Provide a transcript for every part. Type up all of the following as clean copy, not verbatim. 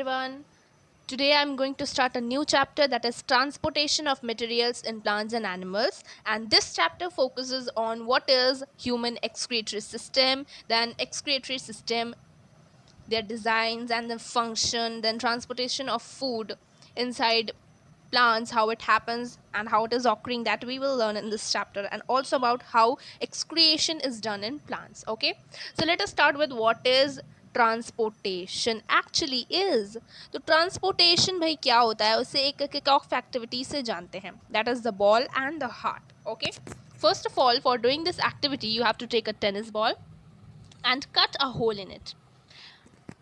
everyone. Today I'm going to start a new chapter that is transportation of materials in plants and animals, and this chapter focuses on what is human excretory system, then excretory system, their designs and the function, then transportation of food inside plants, how it happens and how it is occurring, that we will learn in this chapter, and also about how excretion is done in plants. Okay, so let us start with what is transportation actually is. तो transportation भाई क्या होता है, उसे एक kick off activity से जानते हैं, that is the ball and the heart. Okay, first of all, for doing this activity you have to take a tennis ball and cut a hole in it.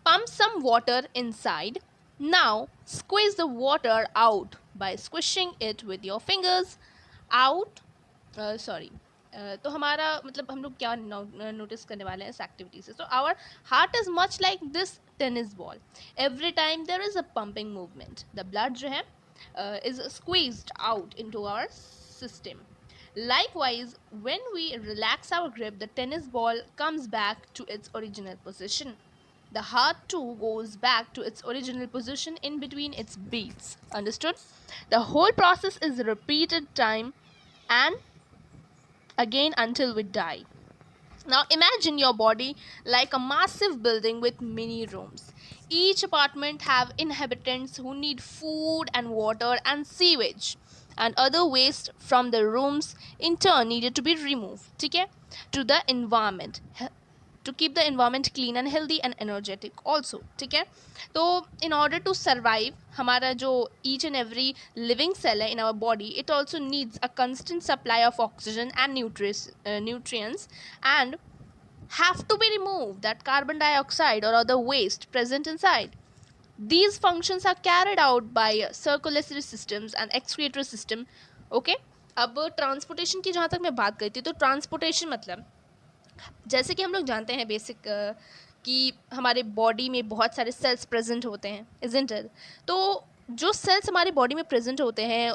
Pump some water inside. Now squeeze the water out by squishing it with your fingers out. Sorry. तो हमारा मतलब हम लोग क्या notice करने वाले हैं इस एक्टिविटी से। So our heart is much like this tennis ball. Every time there is a pumping movement, the blood जो है is squeezed out into our system. Likewise, when we relax our grip, the tennis ball comes back to its original position. The heart too goes back to its original position in between its beats. Understood? The whole process is repeated time and again until we die. Now imagine your body like a massive building with many rooms. Each apartment have inhabitants who need food and water and sewage and other waste from the rooms in turn needed to be removed, ठीक है, to the environment to keep the environment clean and healthy and energetic also, ठीक है। तो in order to survive, हमारा जो each and every living cell है in our body, it also needs a constant supply of oxygen and nutrients and have to be removed that carbon dioxide or other waste present inside. These functions are carried out by circulatory systems and excretory system. Okay, अब transportation की जहाँ तक मैं बात करती हूँ, तो transportation मतलब जैसे कि हम लोग जानते हैं बेसिक कि हमारे बॉडी में बहुत सारे सेल्स प्रेजेंट होते हैं, इजंट इट? तो जो सेल्स हमारे बॉडी में प्रेजेंट होते हैं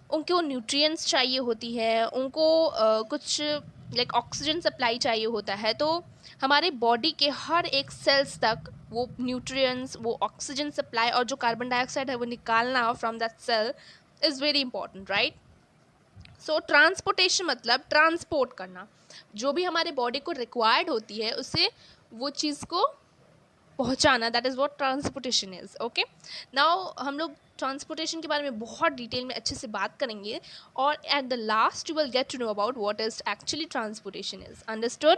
उनको न्यूट्रिएंट्स चाहिए होती है, उनको कुछ लाइक ऑक्सीजन सप्लाई चाहिए होता है। तो हमारे बॉडी के हर एक सेल्स तक वो न्यूट्रिएंट्स, वो ऑक्सीजन सप्लाई और जो कार्बन डाइऑक्साइड है वो निकालना from that cell is very important, right? So transportation मतलब ट्रांसपोर्ट करना, जो भी हमारे बॉडी को रिक्वायर्ड होती है उसे वो चीज़ को पहुंचाना, that is what transportation is. Okay, now हम लोग ट्रांसपोर्टेशन के बारे में बहुत डिटेल में अच्छे से बात करेंगे और at the last you will get to know about what is actually transportation is. Understood?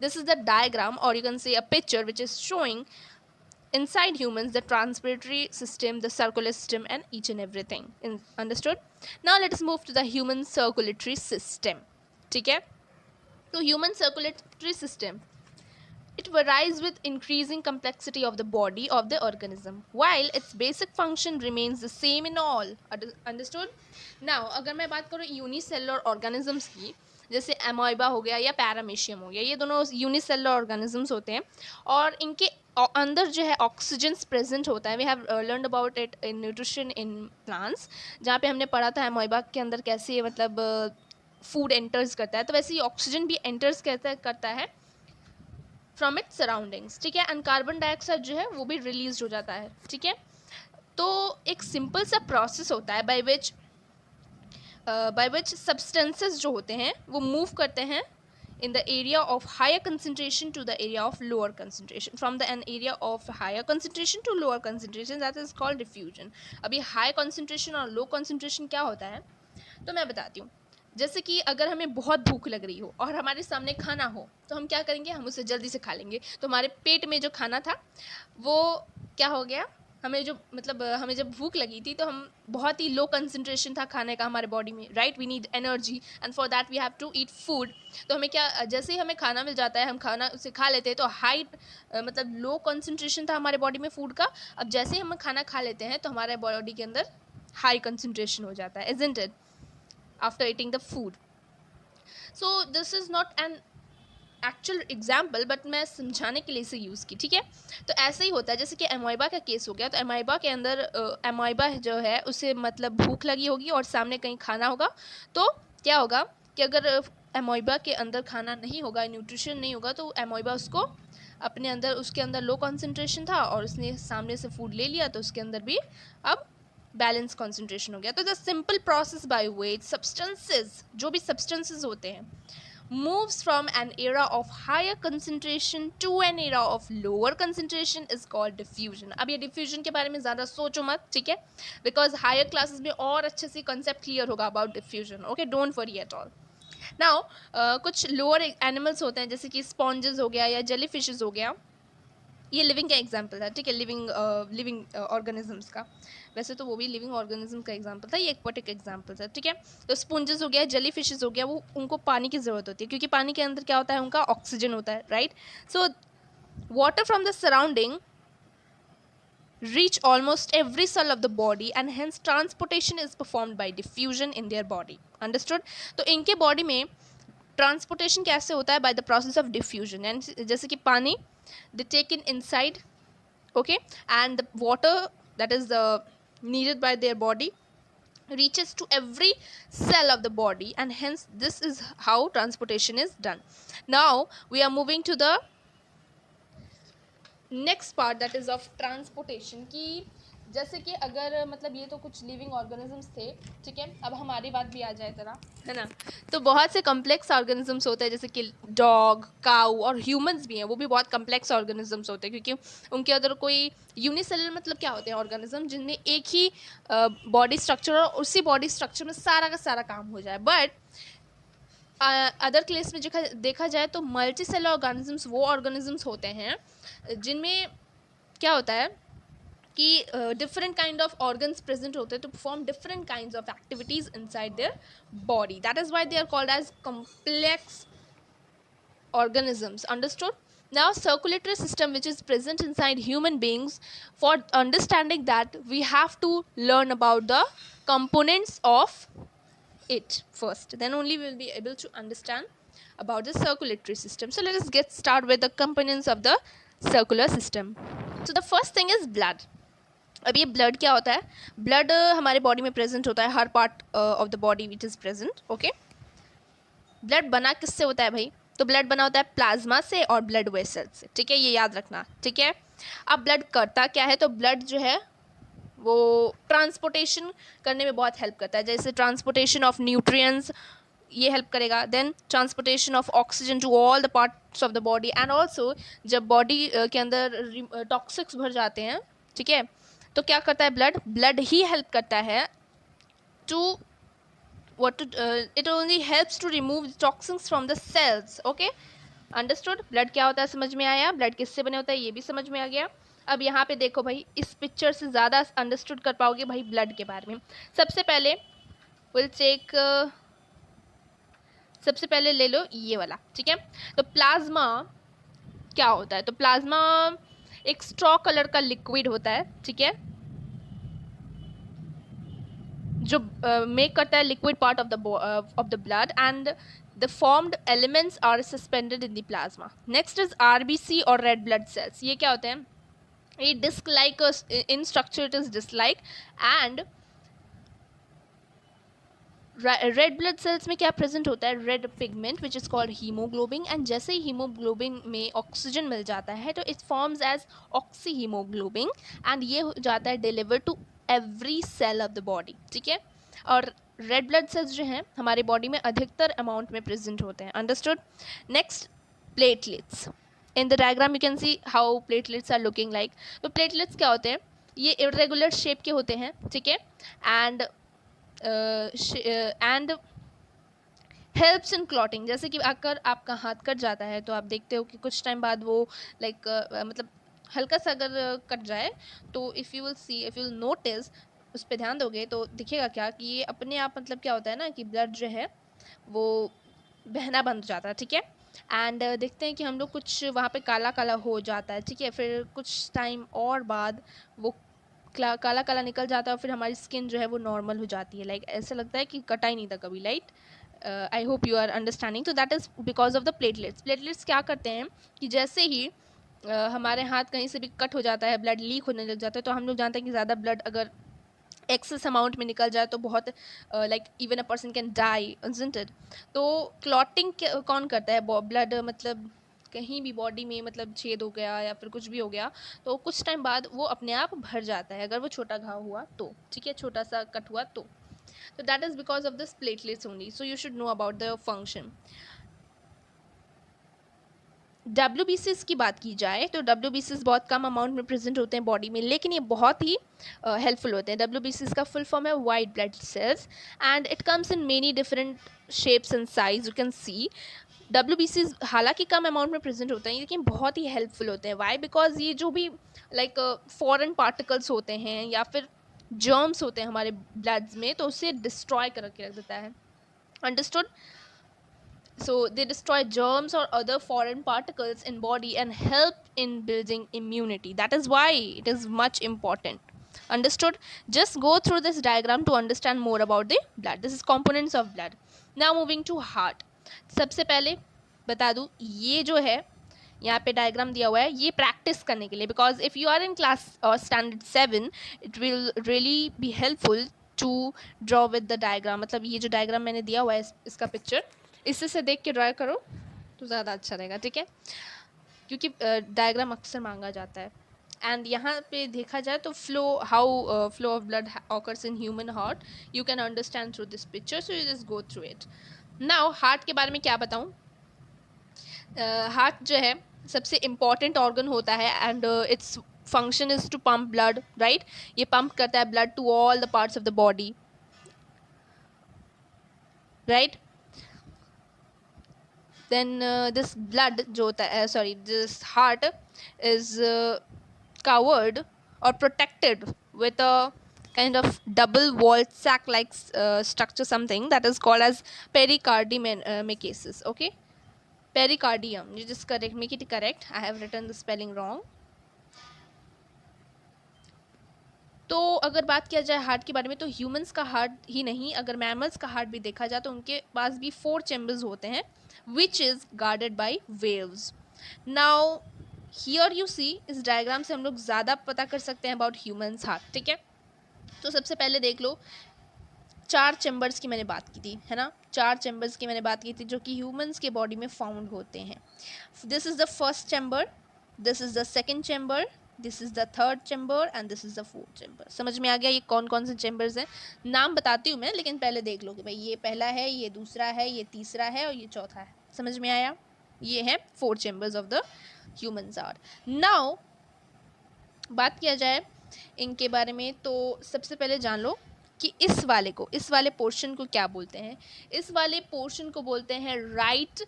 This is the diagram और you can see a picture which is showing inside humans the transpiratory system, the circulatory system and each and everything. Understood? Now let us move to the human circulatory system. ठीक है? तो human circulatory system, it varies with increasing complexity of the body of the organism, while its basic function remains the same in all. Understood? Now अगर मैं बात करूँ unicellular organisms की, जैसे एमोइबा हो गया या पैरामीशियम हो गया, ये दोनों यूनिसेलुलर ऑर्गेनिजम्स होते हैं और इनके अंदर जो है ऑक्सीजन प्रेजेंट होता है। We have learn about it in nutrition in plants, जहाँ पे हमने पढ़ा था एमोइबा के अंदर कैसे मतलब फूड एंटर्स करता है, तो वैसे ही ऑक्सीजन भी एंटर्स करता है फ्रॉम इट्स सराउंडिंग्स, ठीक है, एंड कार्बन डाइऑक्साइड जो है वो भी रिलीज हो जाता है, ठीक है। तो एक सिंपल सा प्रोसेस होता है बाय विच सब्सटेंसेस जो होते हैं वो मूव करते हैं in the area of higher concentration to the area of lower concentration, from the an area of higher concentration to lower concentration, that is called diffusion. अभी high concentration और low concentration क्या होता है तो मैं बताती हूँ। जैसे कि अगर हमें बहुत भूख लग रही हो और हमारे सामने खाना हो तो हम क्या करेंगे, हम उसे जल्दी से खा लेंगे। तो हमारे पेट में जो खाना था वो क्या हो गया, हमें जो मतलब हमें जब भूख लगी थी तो हम बहुत ही लो कंसंट्रेशन था खाने का हमारे बॉडी में, right? We need energy and for that we have to eat food. तो हमें क्या, जैसे ही हमें खाना मिल जाता है हम खाना उसे खा लेते हैं। तो हाई मतलब लो कंसंट्रेशन था हमारे बॉडी में फूड का, अब जैसे ही हम खाना खा लेते हैं तो हमारे बॉडी के अंदर हाई कंसंट्रेशन हो जाता है, isn't it, after eating the food. So this is not an actual example, but मैं समझाने के लिए इसे यूज़ की, ठीक है। तो ऐसे ही होता है, जैसे कि एमोइबा का केस हो गया, तो एमोइबा के अंदर एमोइबा जो है उसे मतलब भूख लगी होगी और सामने कहीं खाना होगा, तो क्या होगा कि अगर एमोइबा के अंदर खाना नहीं होगा, न्यूट्रिशन नहीं होगा, तो एमोइबा उसको अपने अंदर, उसके अंदर लो कॉन्सेंट्रेशन था और उसने सामने से फूड ले लिया तो उसके अंदर भी अब बैलेंस कॉन्सेंट्रेशन हो गया. तो the simple process by which substances, जो भी सब्सटेंसेज होते हैं, moves from an era of higher concentration to an era of lower concentration is called diffusion. अब ये diffusion के बारे में ज़्यादा सोचो मत, ठीक है, बिकॉज हायर क्लासेस में और अच्छे से कंसेप्ट क्लियर होगा about diffusion. Okay, don't worry at all. Now कुछ लोअर एनिमल्स होते हैं जैसे कि स्पॉन्जेस हो गया या जेली फिशेज हो गया, ये लिविंग का एग्जाम्पल है, ठीक है, लिविंग ऑर्गेनिजम्स का. वैसे तो वो भी लिविंग ऑर्गेनिज्म का एग्जाम्पल था, ये एक्वाटिक एग्जाम्पल है, ठीक है. तो स्पॉन्जेस हो गया, जेली फिशेज हो गया, वो उनको पानी की ज़रूरत होती है क्योंकि पानी के अंदर क्या होता है, उनका ऑक्सीजन होता है, right. So water from the surrounding reach almost every cell of the body and hence transportation is performed by diffusion in their body. Understood? तो इनके बॉडी में ट्रांसपोर्टेशन कैसे होता है, by the process of diffusion. And जैसे कि पानी they take in inside, okay, and the water that is needed by their body reaches to every cell of the body and hence this is how transportation is done. Now we are moving to the next part that is of transportation. कि जैसे कि अगर मतलब ये तो कुछ living organisms थे, ठीक है, अब हमारी बात भी आ जाए जरा, है ना. तो बहुत से कम्प्लेक्स ऑर्गेनिजम्स होते हैं जैसे कि डॉग, काऊ और ह्यूमंस भी हैं, वो भी बहुत कम्प्लेक्स ऑर्गेनिजम्स होते हैं क्योंकि उनके अंदर कोई यूनिसेलुलर मतलब क्या होते हैं ऑर्गेनिज्म जिनमें एक ही बॉडी स्ट्रक्चर और उसी बॉडी स्ट्रक्चर में सारा का सारा काम हो जाए. बट अदर केस में देखा जाए तो मल्टी सेलुलर ऑर्गेनिजम्स वो ऑर्गेनिजम्स होते हैं जिनमें क्या होता है कि different kind of organs present होते हैं to perform different kinds of activities inside their body. That is why they are called as complex organisms. Understood? Now circulatory system which is present inside human beings, for understanding that we have to learn about the components of it first, then only we will be able to understand about the circulatory system. So let us get started with the components of the circular system. So the first thing is blood. अब ये blood क्या होता है, blood हमारे body में present होता है, हर part of the body which is present. Okay, blood बना किससे होता है भाई, तो ब्लड बना होता है प्लाज्मा से और ब्लड वेसल्स से, ठीक है, ये याद रखना, ठीक है. अब ब्लड करता क्या है, तो ब्लड जो है वो ट्रांसपोर्टेशन करने में बहुत हेल्प करता है, जैसे ट्रांसपोर्टेशन ऑफ न्यूट्रिएंट्स ये हेल्प करेगा, then transportation of oxygen to all the parts of the body, and also जब बॉडी के अंदर टॉक्सिक्स भर जाते हैं, ठीक है, तो क्या करता है ब्लड ही हेल्प करता है to it only helps to remove toxins from the cells. Okay, understood? Blood क्या होता है समझ में आया, ब्लड किससे बने होता है ये भी समझ में आ गया. अब यहाँ पे देखो भाई, इस पिक्चर से ज़्यादा अंडरस्टूड कर पाओगे भाई ब्लड के बारे में. सबसे पहले विल टेक सबसे पहले ले लो ये वाला, ठीक है. तो प्लाज्मा क्या होता है, तो प्लाज्मा एक स्ट्रॉ कलर का लिक्विड होता है, ठीक है, जो मेक करता है liquid part of the blood and the formed elements are suspended in the plasma. Next is RBC और रेड ब्लड सेल्स. ये क्या होते हैं, ये disc like in structure, it is disc like, and red blood cells में क्या present होता है, red pigment which is called haemoglobin, and जैसे ही हीमोग्लोबिन में ऑक्सीजन मिल जाता है तो it forms as oxyhaemoglobin and ये हो जाता है deliver to every cell of the body, ठीक है. और रेड ब्लड सेल्स जो हैं हमारे बॉडी में अधिकतर अमाउंट में प्रेजेंट होते हैं. Understood? Next, platelets. In the diagram you can see how platelets are looking like. तो प्लेटलेट्स क्या होते हैं, ये इरेगुलर शेप के होते हैं, ठीक है, एंड हेल्प्स इन क्लॉटिंग. जैसे कि अगर आपका हाथ कट जाता है तो आप देखते हो कि कुछ टाइम बाद वो लाइक मतलब हल्का सा अगर कट जाए तो इफ़ यू विल नोटिस, उस पर ध्यान दोगे तो दिखेगा क्या कि ये अपने आप मतलब क्या होता है ना कि ब्लड जो है वो बहना बंद हो जाता है, ठीक है. एंड देखते हैं कि हम लोग कुछ वहाँ पे काला काला हो जाता है, ठीक है, फिर कुछ टाइम और बाद वो काला काला निकल जाता है और फिर हमारी स्किन जो है वो नॉर्मल हो जाती है, लाइक ऐसा लगता है कि कटा ही नहीं था कभी, light. I hope you are understanding. तो that is because of the platelets. Platelets क्या करते हैं कि जैसे ही हमारे हाथ कहीं से भी कट हो जाता है, ब्लड लीक होने लग जाता है, तो हम लोग जानते हैं कि ज़्यादा ब्लड अगर एक्सेस अमाउंट में निकल जाए तो बहुत like even a person can die, isn't it. तो क्लॉटिंग कौन करता है, ब्लड मतलब कहीं भी बॉडी में मतलब छेद हो गया या फिर कुछ भी हो गया तो कुछ टाइम बाद वो अपने आप भर जाता है, अगर वो छोटा घाव हुआ तो, ठीक है, छोटा सा कट हुआ तो that is because of this platelets only, so you should know about the function. WBCs की बात की जाए तो WBCs बहुत कम अमाउंट में प्रेजेंट होते हैं बॉडी में, लेकिन ये बहुत ही हेल्पफुल होते हैं। WBCs का फुल फॉर्म है white blood cells and it comes in many different shapes and size, you can C. WBCs हालांकि कम अमाउंट में प्रेजेंट होते हैं लेकिन बहुत ही हेल्पफुल होते हैं। वाई? बिकॉज ये जो भी लाइक फॉरेन पार्टिकल्स होते हैं या फिर जर्म्स होते हैं हमारे ब्लड्स में, तो उसे डिस्ट्रॉय करके रख देता है। Understood? So they destroy germs or other foreign particles in body and help in building immunity. That is why it is much important. Understood? Just go through this diagram to understand more about the blood. This is components of blood. Now moving to heart. सबसे पहले बता दूँ, ये जो है यहाँ पे diagram दिया हुआ है ये प्रैक्टिस करने के लिए, because if you are in class और standard 7 it will really be helpful to draw with the diagram. मतलब ये जो डायग्राम मैंने दिया हुआ है इसका पिक्चर, इससे से देख के ड्रा करो तो ज़्यादा अच्छा रहेगा, ठीक है, क्योंकि डायग्राम अक्सर मांगा जाता है। एंड यहाँ पे देखा जाए तो how flow of blood occurs in human heart, you can understand through this picture, so you just go through it. Now heart के बारे में क्या बताऊँ? हार्ट जो है सबसे इम्पॉर्टेंट ऑर्गन होता है and its function is to pump blood, right? ये पंप करता है blood to all the parts of the body, right? then this blood जो होता है this heart is covered or protected with a kind of double walled sac like structure, something that is called as pericardium. Okay, pericardium, you just make it correct, I have written the spelling wrong. तो अगर बात किया जाए heart के बारे में तो humans का हार्ट ही नहीं, अगर मैमल्स का हार्ट भी देखा जाए तो उनके पास भी 4 चैम्बर्स होते हैं which is guarded by valves. Now here you see, इस डायग्राम से हम लोग ज़्यादा पता कर सकते हैं अबाउट ह्यूमंस हार्ट, ठीक है? तो सबसे पहले देख लो, 4 चैम्बर्स की मैंने बात की थी, है ना? 4 चैम्बर्स की मैंने बात की थी जो कि ह्यूमंस के बॉडी में फाउंड होते हैं। This is the first chamber, this is the second chamber, this is the third chamber and this is the fourth chamber. समझ में आ गया ये कौन कौन से चैम्बर्स हैं? नाम बताती हूँ मैं, लेकिन पहले देख लो कि भाई ये पहला है, ये दूसरा है, ये तीसरा है और ये चौथा है। समझ में आया? ये है 4 chambers of the humans heart. Now बात किया जाए इनके बारे में तो सबसे पहले जान लो कि इस वाले पोर्शन को क्या बोलते हैं। इस वाले पोर्शन को बोलते हैं राइट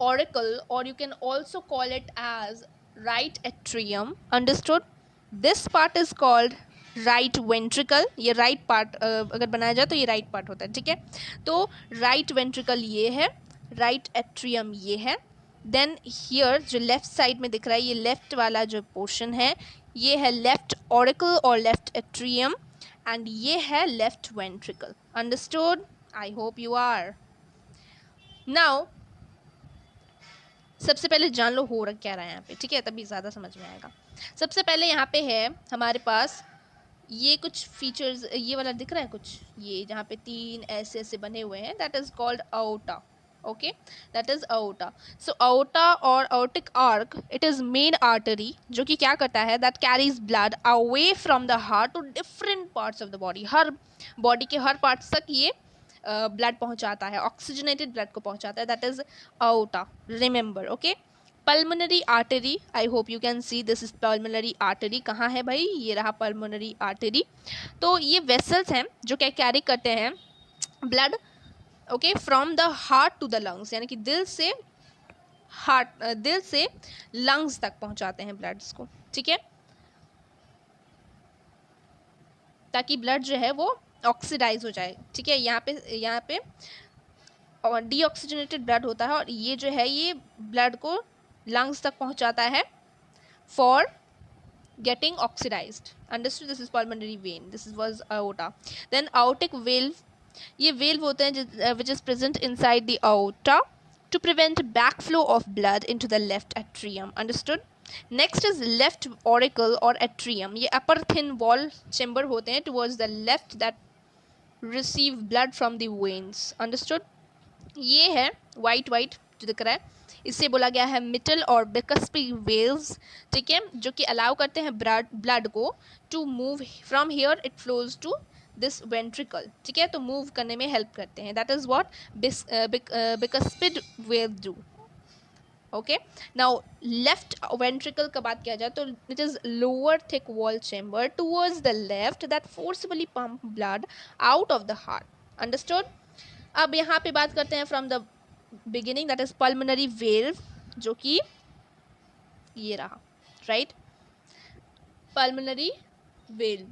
ऑरिकल, और you can also call it as right atrium. Understood? This part is called right ventricle. ये right part अगर बनाया जाए तो ये right part होता है, ठीक है? तो right ventricle ये है, right atrium ये है, then here जो left side में दिख रहा है ये left वाला जो portion है ये है left auricle और left atrium, and ये है left ventricle. Understood? I hope you are. Now सबसे पहले जान लो हो क्या रहा है यहाँ पे, ठीक है, तभी ज़्यादा समझ में आएगा। सबसे पहले यहाँ पे है हमारे पास ये कुछ फीचर्स, ये वाला दिख रहा है कुछ, ये जहाँ पे 3 ऐसे ऐसे बने हुए हैं, that is called aorta. Okay, that is aorta. So aorta और aortic arc, it is main artery जो कि क्या करता है, that carries blood away from the heart to different parts of the body. हर बॉडी के हर पार्ट्स तक ये ब्लड पहुंचाता है, ऑक्सीजनेटेड ब्लड को पहुंचाता है, that is aorta. Remember, okay? Pulmonary artery, I hope you can see this is pulmonary artery. कहाँ है भाई? ये रहा पल्मोनरी आर्टरी। तो ये वेसल्स हैं जो क्या कैरी करते हैं blood, okay, from the heart to the lungs, यानी कि दिल से लंग्स तक पहुंचाते हैं ब्लड्स को, ठीक है, ताकि ब्लड जो है वो ऑक्सीडाइज हो जाए, ठीक है? यहाँ पे और डीऑक्सीजनेटेड ब्लड होता है और ये जो है ये ब्लड को लंग्स तक पहुंचाता है for getting oxidised. Understood? This is pulmonary vein, this was aorta. Then aortic valve, ये वेल्व होते हैं which is present inside the aorta to prevent backflow of blood into the left atrium. Understood? Next is left auricle or atrium. ये upper thin wall chamber होते हैं towards the left that receive blood from the veins. Understood? ये है white जो दिख रहा है, इसे बोला गया है मिटल और बिकस्पी वेव्स, ठीक है, जो कि अलाउ करते हैं ब्लड को to move from here it flows to this ventricle, ठीक है, तो मूव करने में हेल्प करते हैं. That is what bicuspid valve do. Okay, now left ventricle का बात किया जाए तो it is lower thick wall chamber towards the left that forcefully pump blood out of the heart. Understood. अब यहाँ पे बात करते हैं from the beginning, that is pulmonary valve, जो कि ये रहा, राइट, पल्मोनरी वेल्व.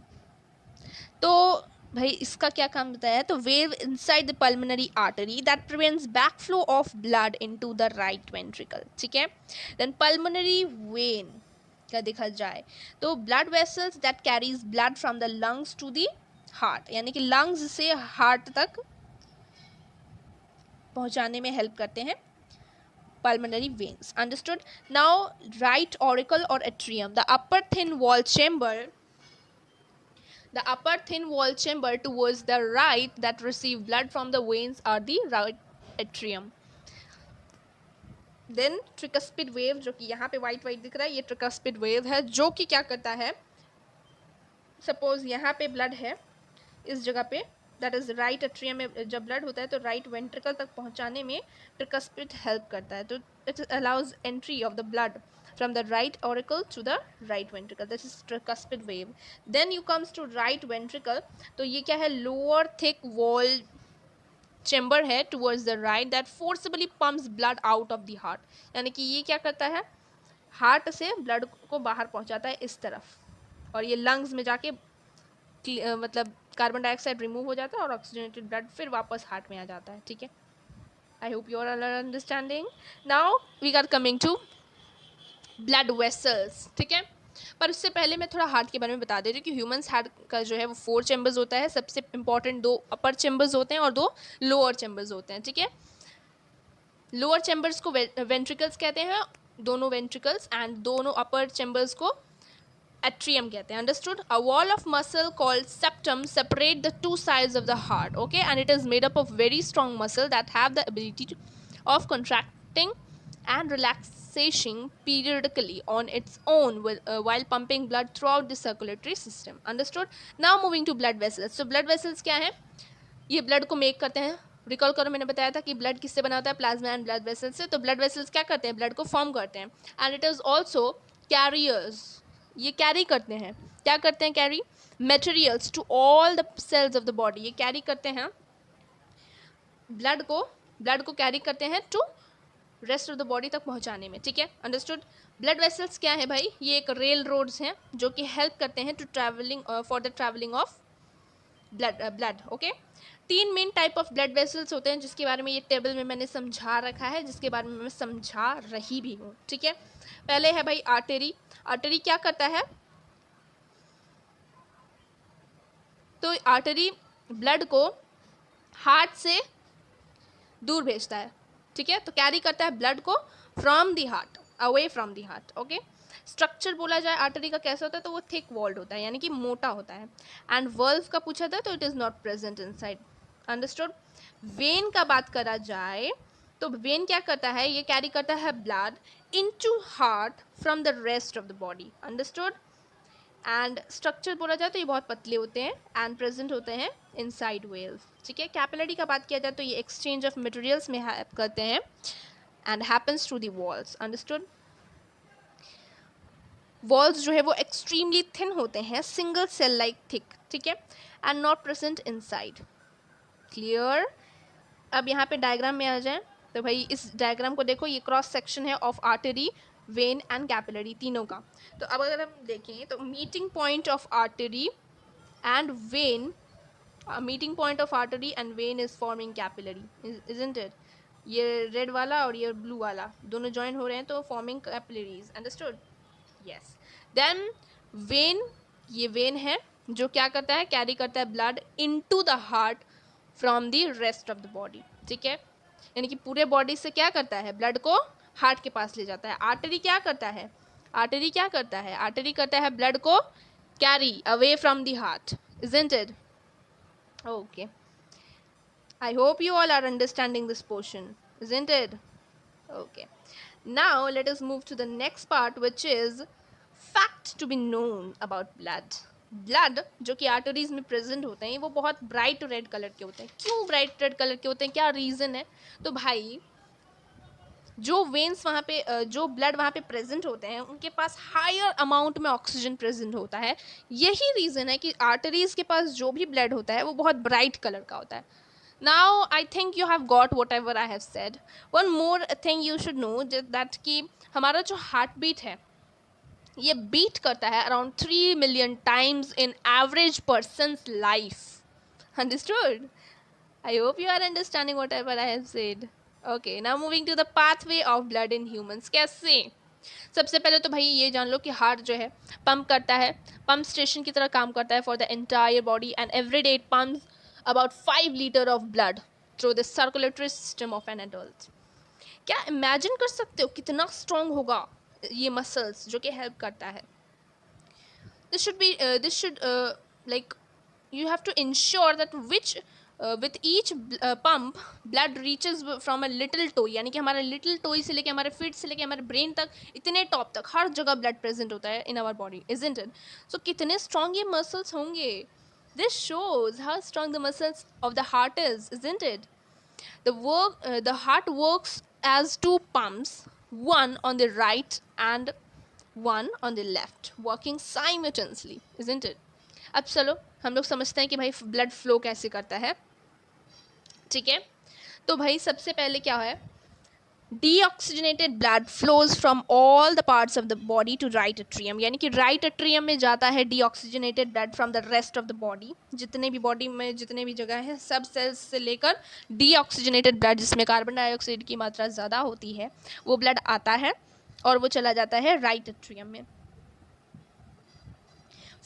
तो भाई इसका क्या काम बताया है, तो valve inside the pulmonary artery that prevents backflow of blood into the right ventricle, ठीक है. देन पल्मोनरी वेन का देखा जाए तो blood vessels that carries blood from the lungs to the heart, यानी कि लंग्स से हार्ट तक पहुंचाने में हेल्प करते हैं pulmonary veins. Understood. Now right auricle or atrium, the upper thin wall chamber towards the right that receive blood from the veins are the right atrium. Then tricuspid wave, जो कि यहाँ पे white दिख रहा है, ये tricuspid wave है, जो कि क्या करता है, सपोज यहाँ पे ब्लड है इस जगह पे, दैट इज राइट एट्रियम में जब ब्लड होता है तो राइट वेंट्रिकल तक पहुँचाने में ट्रिकस्पिड हेल्प करता है. तो it allows entry of the blood from the right auricle to the right ventricle. This is tricuspid wave. Then you comes to right ventricle. तो ये क्या है, lower thick wall chamber है towards the right that forcibly pumps blood out of the heart. यानी कि ये क्या करता है, हार्ट से ब्लड को बाहर पहुंचाता है इस तरफ, और ये लंग्स में जाके मतलब कार्बन डाइऑक्साइड रिमूव हो जाता है और ऑक्सीजनेटेड ब्लड फिर वापस हार्ट में आ जाता है, ठीक है. I hope you are understanding. Now we are coming to blood vessels, ठीक है. पर उससे पहले मैं थोड़ा हार्ट के बारे में बता दे रही हूँ कि ह्यूमंस हार्ट का जो है वो 4 चैम्बर्स होता है. सबसे इंपॉर्टेंट 2 अपर चैम्बर्स होते हैं और 2 लोअर चैम्बर्स होते हैं, ठीक है. लोअर चैम्बर्स को वेंट्रिकल्स कहते हैं, दोनों वेंट्रिकल्स, एंड दोनों अपर चैम्बर्स को atrium कहते हैं. Understood. A wall of muscle called septum separate the two sides of the heart, okay, and it is made up of very strong muscle that have the ability of contracting and relaxation periodically on its own while pumping blood throughout the circulatory system. Understood. Now moving to blood vessels. So blood vessels क्या है, ये blood को make करते हैं. Recall करो, मैंने बताया था कि ब्लड किससे बना होता है, प्लाज्मा एंड ब्लड वेसल्स से. तो ब्लड वेसल्स क्या करते हैं, ब्लड को फॉर्म करते हैं, and it is also carriers, ये कैरी करते हैं. क्या करते हैं, carry materials to all the cells of the body. ये कैरी करते हैं ब्लड को कैरी करते हैं to rest of the body तक पहुंचाने में, ठीक है. अंडरस्टूड. ब्लड वेसल्स क्या है भाई, ये एक रेल रोड्स हैं जो कि हेल्प करते हैं to travelling for the travelling of blood, okay. 3 main type of blood vessels होते हैं जिसके बारे में ये टेबल में मैंने समझा रखा है, जिसके बारे में मैं समझा रही भी हूँ, ठीक है. पहले है भाई आर्टरी. आर्टरी क्या करता है, तो आर्टरी ब्लड को हार्ट से दूर भेजता है, ठीक है. तो कैरी करता है ब्लड को from the heart, away from the heart, okay. Structure बोला जाए आर्टरी का कैसा होता है, तो वो थिक वॉल्ड होता है, यानी कि मोटा होता है. एंड वल्व का पूछा था तो it is not present inside. Understood. When का बात करा जाए तो वेन क्या करता है, ये कैरी करता है blood into heart from the rest of the body. Understood. And structure बोला जाए तो ये बहुत पतले होते हैं एंड प्रेजेंट होते हैं इनसाइड वेल्व, ठीक है. कैपिलरी का बात किया जाए तो ये एक्सचेंज ऑफ मटेरियल्स में हेल्प करते हैं and happens through the walls. Understood. Walls जो है वो एक्सट्रीमली थिन होते हैं, सिंगल सेल लाइक थिक, ठीक है, and not present inside. Clear. अब यहाँ पे डायग्राम में आ जाए तो भाई इस डायग्राम को देखो, ये क्रॉस सेक्शन है of artery, when and capillary तीनों का. तो अब अगर हम देखें तो meeting point of artery and when, meeting point of artery and when is forming capillary, isn't it. ये रेड वाला और ये ब्लू वाला दोनों ज्वाइन हो रहे हैं तो forming capillaries. Understood. Yes. Then vein, ये वेन है जो क्या करता है, कैरी करता है blood into the heart from the rest of the body, ठीक है. यानी कि पूरे बॉडी से क्या करता है, ब्लड को हार्ट के पास ले जाता है. आर्टरी क्या करता है, आर्टरी करता है ब्लड को carry away from the heart, isn't it. Okay. I hope you all are understanding this portion, isn't it? Okay. Now let us move to the next part, which is fact to be known about blood. Blood जो कि arteries में present होते हैं वो बहुत bright red colour के होते हैं. क्यों ब्राइट रेड कलर के होते हैं, क्या रीज़न है? तो भाई जो वेन्स वहाँ पे जो ब्लड वहाँ पे प्रेजेंट होते हैं उनके पास हायर अमाउंट में ऑक्सीजन प्रेजेंट होता है. यही रीज़न है कि आर्टरीज के पास जो भी ब्लड होता है वो बहुत ब्राइट कलर का होता है. Now I think you have got whatever I have said. One more thing you should know that कि हमारा जो हार्ट बीट है ये बीट करता है around 3 million times in average person's life. Understood? I hope you are understanding whatever I have said. Okay, now moving to the pathway of blood in humans. कैसे? सबसे पहले तो भाई ये जान लो कि हार्ट जो है पंप करता है, पंप स्टेशन की तरह काम करता है for the entire body and every day it pumps about 5 litre of blood through the circulatory system of an adult. क्या इमेजिन कर सकते हो कितना स्ट्रॉन्ग होगा ये मसल्स जो कि हेल्प करता है. this should like you have to ensure that which with each pump blood reaches from a little toe, यानी कि हमारे लिटिल टोई से लेके हमारे फीट से लेके हमारे ब्रेन तक इतने टॉप तक हर जगह ब्लड प्रेजेंट होता है in our body, isn't it? So कितने स्ट्रॉन्ग ये मसल्स होंगे. This shows how strong the muscles of the heart is, isn't it? The heart works as two pumps, one on the right and one on the left, working simultaneously, isn't it? अब चलो हम लोग समझते हैं कि भाई blood flow कैसे करता है. ठीक है, तो भाई सबसे पहले क्या है, deoxygenated blood flows from all the parts of the body to right atrium, यानी कि right atrium में जाता है deoxygenated blood from the rest of the body. जितने भी बॉडी में जितने भी जगह है सब सेल्स से लेकर deoxygenated blood जिसमें कार्बन डाइऑक्साइड की मात्रा ज़्यादा होती है वो ब्लड आता है और वो चला जाता है right atrium में.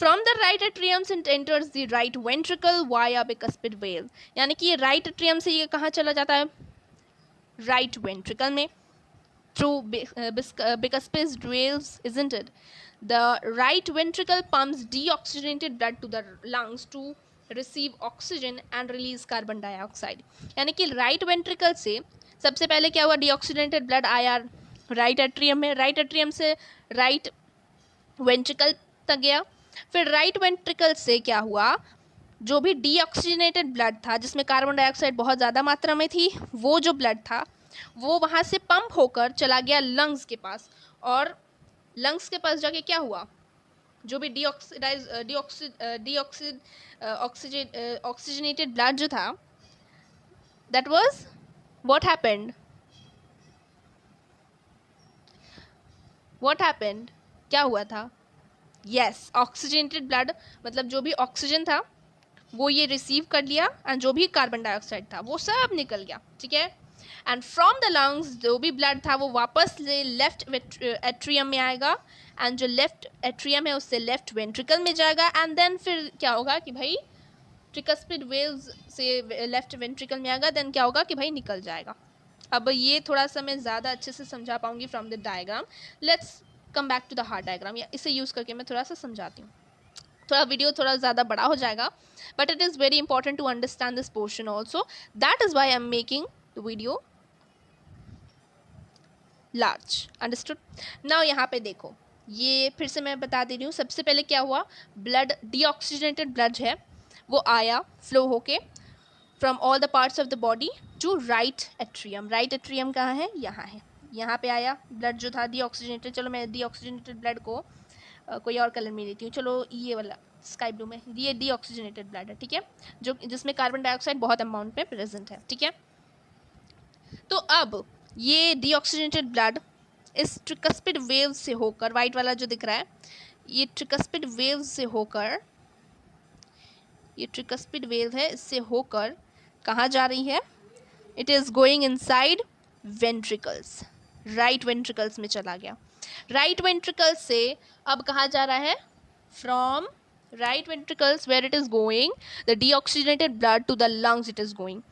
From the right atrium it enters the right ventricle via bicuspid valve, यानी कि ये right atrium से ये कहाँ चला जाता है, right ventricle में through bicuspid valves, isn't it? The right ventricle pumps deoxygenated blood to the lungs to receive oxygen and release carbon dioxide. यानी कि right ventricle से सबसे पहले क्या हुआ, deoxygenated blood आया right atrium में, right atrium से right ventricle तक गया, फिर राइट वेंट्रिकल से क्या हुआ, जो भी डीऑक्सीजनेटेड ब्लड था जिसमें कार्बन डाइऑक्साइड बहुत ज़्यादा मात्रा में थी वो जो ब्लड था वो वहाँ से पंप होकर चला गया लंग्स के पास, और लंग्स के पास जाके क्या हुआ, जो भी ऑक्सीजनेटेड ब्लड जो था दैट वाज व्हाट हैपेंड, क्या हुआ था, यस ऑक्सीजनेटेड ब्लड मतलब जो भी ऑक्सीजन था वो ये रिसीव कर लिया एंड जो भी कार्बन डाइऑक्साइड था वो सब निकल गया. ठीक है, एंड फ्रॉम द लंग्स जो भी ब्लड था वो वापस लेफ्ट एट्रियम में आएगा एंड जो लेफ्ट एट्रियम है उससे लेफ्ट वेंट्रिकल में जाएगा एंड देन फिर क्या होगा कि भाई ट्रिकस्पिड वेव्स से लेफ्ट वेंट्रिकल में आएगा, देन क्या होगा कि भाई निकल जाएगा. अब ये थोड़ा सा मैं ज़्यादा अच्छे से समझा पाऊंगी from the diagram. Let's come back to the heart diagram, या इसे यूज़ करके मैं थोड़ा सा समझाती हूँ. थोड़ा वीडियो थोड़ा ज़्यादा बड़ा हो जाएगा but it is very important to understand this portion also, that is why I am making the video large. Understood. Now यहाँ पे देखो, ये फिर से मैं बता दे रही हूँ. सबसे पहले क्या हुआ, ब्लड डीऑक्सीजनेटेड ब्लड है वो आया फ्लो होके from all the parts of the body to right atrium. Right atrium कहाँ है, यहाँ है, यहाँ पे आया ब्लड जो था डीऑक्सीजनेटेड. चलो मैं डीऑक्सीजनेटेड ब्लड को कोई और कलर में लेती हूँ, चलो ये वाला स्काई ब्लू में, ये डीऑक्सीजनेटेड ब्लड है. ठीक है, जो जिसमें कार्बन डाइऑक्साइड बहुत अमाउंट में प्रेजेंट है. ठीक है, तो अब ये डीऑक्सीजनेटेड ब्लड इस ट्रिकस्पिड वेव से होकर, वाइट वाला जो दिख रहा है ये ट्रिकस्पिड वेव से होकर, ये ट्रिकस्पिड वेव है, इससे होकर कहाँ जा रही है, it is going inside ventricles, right ventricles में चला गया. राइट वेंट्रिकल्स से अब कहाँ जा रहा है, from right ventricles where it is going the deoxygenated blood to the lungs it is going.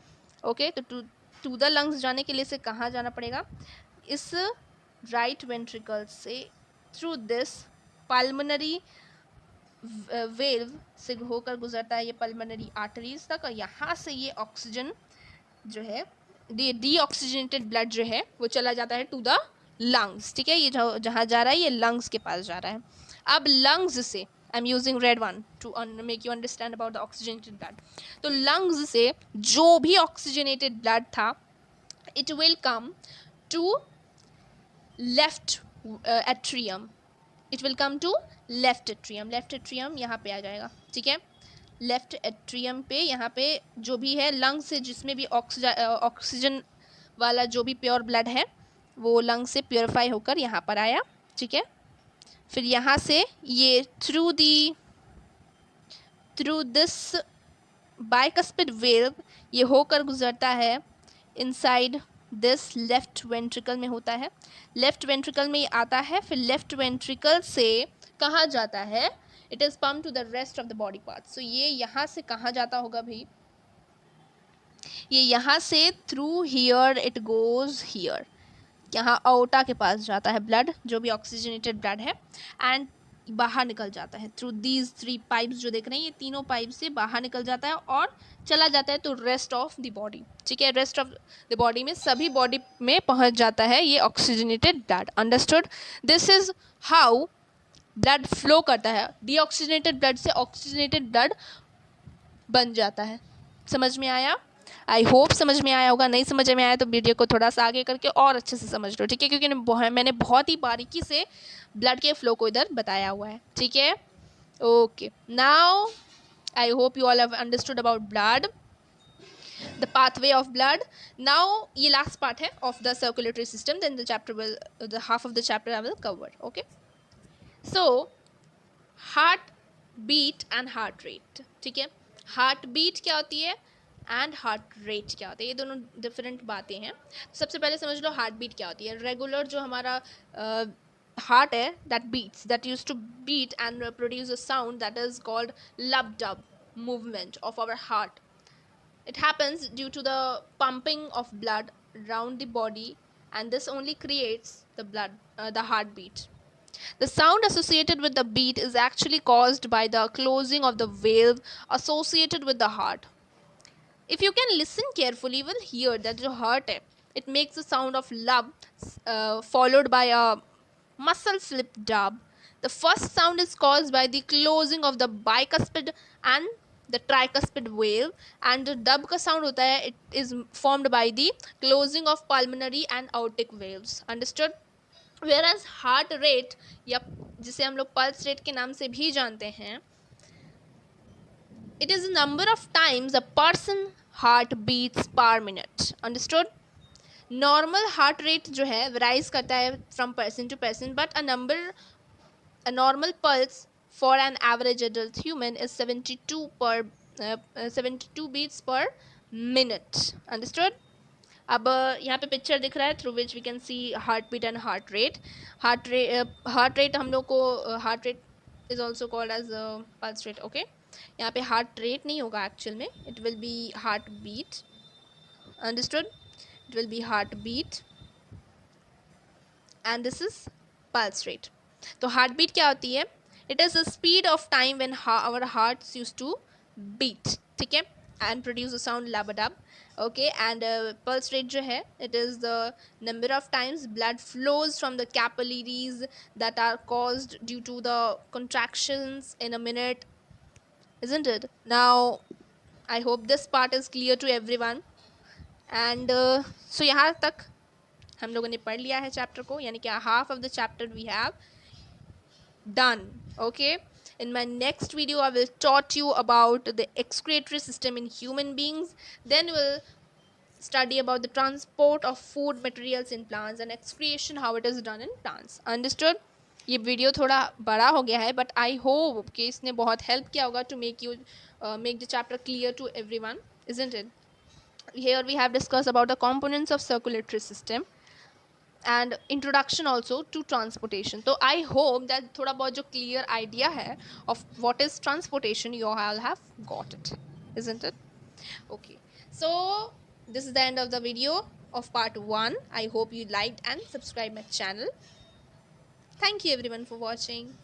Okay, तो टू द लंग्स जाने के लिए से कहाँ जाना पड़ेगा, इस राइट वेंट्रिकल से थ्रू दिस पल्मोनरी वेल्व से होकर गुजरता है ये पल्मोनरी आर्टरीज तक, और यहाँ से ये ऑक्सीजन जो है डीऑक्सीजनेटेड ब्लड जो है वो चला जाता है टू द लंग्स, ठीक है, ये जहाँ जा रहा है ये लंग्स के पास जा रहा है। अब लंग्स से, I am using red one to make you understand about the oxygenated blood. तो लंग्स से जो भी ऑक्सीजनेटेड ब्लड था, it will come to left atrium, it will come to left atrium, left atrium यहाँ पे आ जाएगा, ठीक है। लेफ्ट एट्रियम पे यहाँ पे जो भी है लंग से, जिसमें भी ऑक्सीजन वाला जो भी प्योर ब्लड है वो लंग से प्योरीफाई होकर यहाँ पर आया, ठीक है। फिर यहाँ से ये थ्रू दिस बाइकस्पिड वेल्व ये होकर गुजरता है इनसाइड दिस लेफ्ट वेंट्रिकल में होता है, लेफ्ट वेंट्रिकल में ये आता है। फिर लेफ्ट वेंट्रिकल से कहाँ जाता है, it is pump to the rest of the body part. So ये यहाँ से कहाँ जाता होगा भाई, ये यहाँ से through here it goes here, यहाँ अओर्टा के पास जाता है ब्लड, जो भी ऑक्सीजनेटेड ब्लड है, एंड बाहर निकल जाता है थ्रू दीज 3 पाइप्स जो देख रहे हैं, ये तीनों पाइप से बाहर निकल जाता है और चला जाता है तो रेस्ट ऑफ द बॉडी, ठीक है। रेस्ट ऑफ द बॉडी में सभी बॉडी में पहुंच जाता है ये oxygenated blood. Understood? This is how blood flow करता है, डीऑक्सीजनेटेड ब्लड से ऑक्सीजनेटेड ब्लड बन जाता है। समझ में आया? आई होप समझ में आया होगा। नहीं समझ में आया तो वीडियो को थोड़ा सा आगे करके और अच्छे से समझ लो, ठीक है, क्योंकि मैंने बहुत ही बारीकी से ब्लड के फ्लो को इधर बताया हुआ है, ठीक है। Okay, now I hope you all have understood about blood, the pathway of blood. Now ये लास्ट पार्ट है of the circulatory system, then the half of the chapter I will cover. Okay, so heartbeat and heart rate, ठीक है। Heart beat क्या होती है and heart rate क्या होता है, ये दोनों डिफरेंट बातें हैं। सबसे पहले समझ लो हार्ट बीट क्या होती है। रेगुलर जो हमारा हार्ट है that beats, that use to beat and produce a sound that is called lub dub movement of our heart. It happens due to the pumping of blood around the body, and this only creates the heartbeat. The sound associated with the beat is actually caused by the closing of the valve associated with the heart. If you can listen carefully, you will hear that the heart, it makes the sound of love followed by a muscle slip dub. The first sound is caused by the closing of the bicuspid and the tricuspid valve, and the dub का sound होता है, it is formed by the closing of pulmonary and aortic valves. Understood? Whereas heart rate, या जिसे हम लोग pulse rate के नाम से भी जानते हैं, it is the number of times a person heart beats per minute. Understood? Normal heart rate जो है varies करता है from person to person, but a normal pulse for an average adult human is 72 beats per minute. Understood? अब यहाँ पे picture दिख रहा है through which we can see heartbeat and heart rate. Heart rate हम लोग को heart rate is also called as pulse rate. Okay, यहाँ पे हार्ट रेट नहीं होगा एक्चुअल में, it will be heartbeat. Understood? It will be heartbeat and this is pulse rate. तो heartbeat क्या होती है? It is the speed of time when our hearts use to beat, ठीक है, and produce a sound lub dub. Okay, and pulse rate जो है, it is the number of times blood flows from the capillaries that are caused due to the contractions in a minute, isn't it? Now I hope this part is clear to everyone, and so यहाँ तक हम लोगों ने पढ़ लिया है chapter को, यानी कि half of the chapter we have done. Okay, in my next video I will taught you about the excretory system in human beings, then we'll study about the transport of food materials in plants and excretion, how it is done in plants. Understood? ये video थोड़ा बड़ा हो गया है, but I hope कि इसने बहुत help किया होगा to make the chapter clear to everyone, isn't it? Here we have discussed about the components of circulatory system and introduction also to transportation. So I hope that थोड़ा बहुत जो clear idea है of what is transportation, you all have got it, isn't it? Okay, so this is the end of the video of part 1. I hope you liked and subscribe my channel. Thank you everyone for watching.